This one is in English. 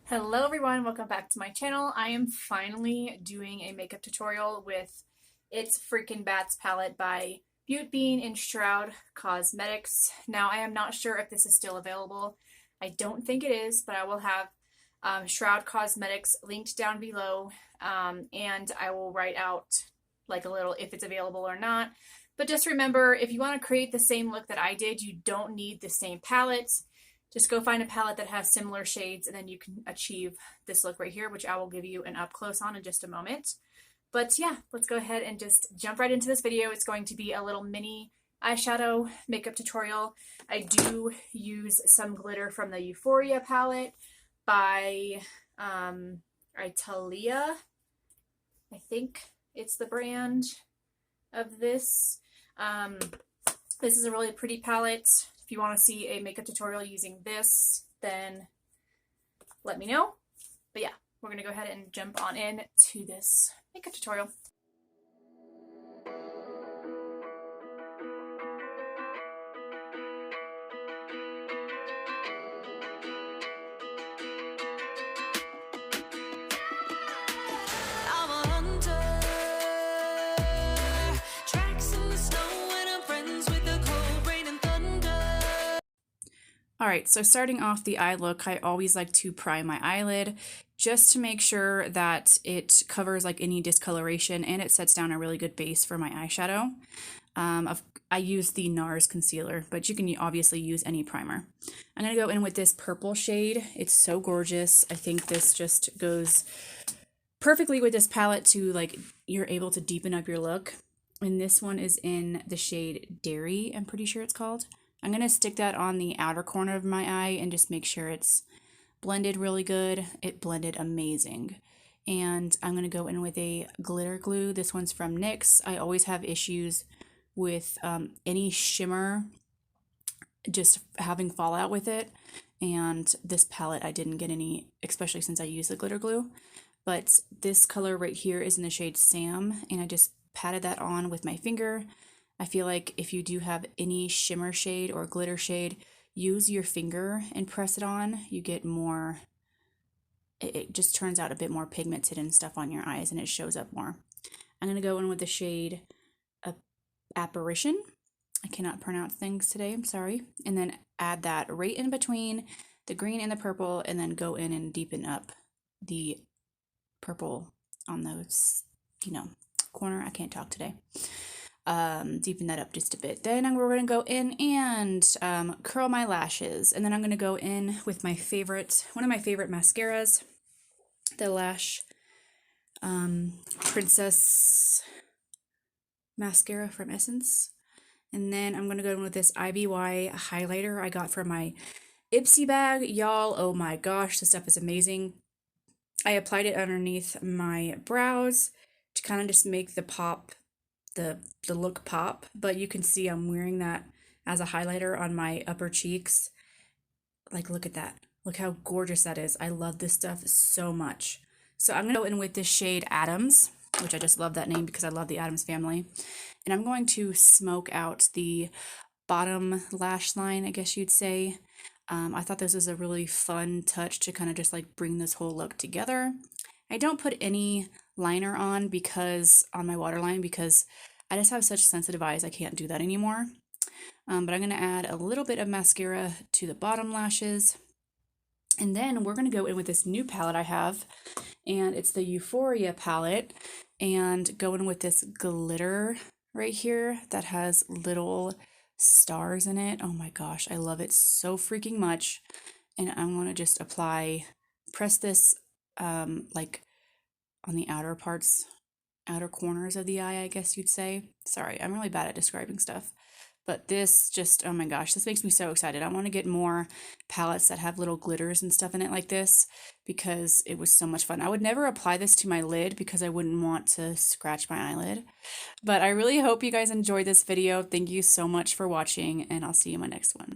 Hello everyone, welcome back to my channel. I am finally doing a makeup tutorial with It's Freakin Bats palette by Beautbean and Shroud Cosmetics. Now I am not sure if this is still available. I don't think it is, but I will have Shroud Cosmetics linked down below, and I will write out like a little if it's available or not. But just remember, if you want to create the same look that I did, you don't need the same palettes. Just go find a palette that has similar shades and then you can achieve this look right here, which I will give you an up close on in just a moment. But yeah, let's go ahead and just jump right into this video. It's going to be a little mini eyeshadow makeup tutorial. I do use some glitter from the Euphoria palette by Italia. I think it's the brand of this. This is a really pretty palette. If you want to see a makeup tutorial using this, then let me know. But yeah, we're going to go ahead and jump on in to this makeup tutorial. Alright, so starting off the eye look, I always like to prime my eyelid just to make sure that it covers like any discoloration and it sets down a really good base for my eyeshadow. I use the NARS concealer, but you can obviously use any primer. I'm going to go in with this purple shade. It's so gorgeous. I think this just goes perfectly with this palette to like you're able to deepen up your look. And this one is in the shade Dairy, I'm pretty sure it's called. I'm going to stick that on the outer corner of my eye and just make sure it's blended really good. It blended amazing. And I'm going to go in with a glitter glue. This one's from NYX. I always have issues with any shimmer just having fallout with it. And this palette I didn't get any, especially since I used the glitter glue. But this color right here is in the shade Sam, and I just patted that on with my finger. I feel like if you do have any shimmer shade or glitter shade, use your finger and press it on. You get more, it just turns out a bit more pigmented and stuff on your eyes and it shows up more. I'm going to go in with the shade Apparition. I cannot pronounce things today, I'm sorry. And then add that right in between the green and the purple, and then go in and deepen up the purple on those, corner. I can't talk today. Deepen that up just a bit. Then we're going to go in and curl my lashes, and then I'm going to go in with my favorite, one of my favorite mascaras, the Lash Princess mascara from Essence. And then I'm going to go in with this IBY highlighter I got from my Ipsy bag. Y'all, oh my gosh, this stuff is amazing. I applied it underneath my brows to kind of just make the pop, the look pop, but you can see I'm wearing that as a highlighter on my upper cheeks. Like, look at that. Look how gorgeous that is. I love this stuff so much. So I'm going to go in with this shade Adams, which I just love that name because I love the Adams family. And I'm going to smoke out the bottom lash line, I guess you'd say. I thought this was a really fun touch to kind of just like bring this whole look together. I don't put any liner on my waterline because I just have such sensitive eyes. I can't do that anymore. But I'm going to add a little bit of mascara to the bottom lashes. And then we're going to go in with this new palette I have, and it's the Euphoria palette, and go in with this glitter right here that has little stars in it. Oh my gosh, I love it so freaking much. And I'm going to just press this like on the outer corners of the eye, I guess you'd say. Sorry, I'm really bad at describing stuff. But this just, oh my gosh, this makes me so excited. I want to get more palettes that have little glitters and stuff in it like this because it was so much fun. I would never apply this to my lid because I wouldn't want to scratch my eyelid. But I really hope you guys enjoyed this video. Thank you so much for watching, and I'll see you in my next one.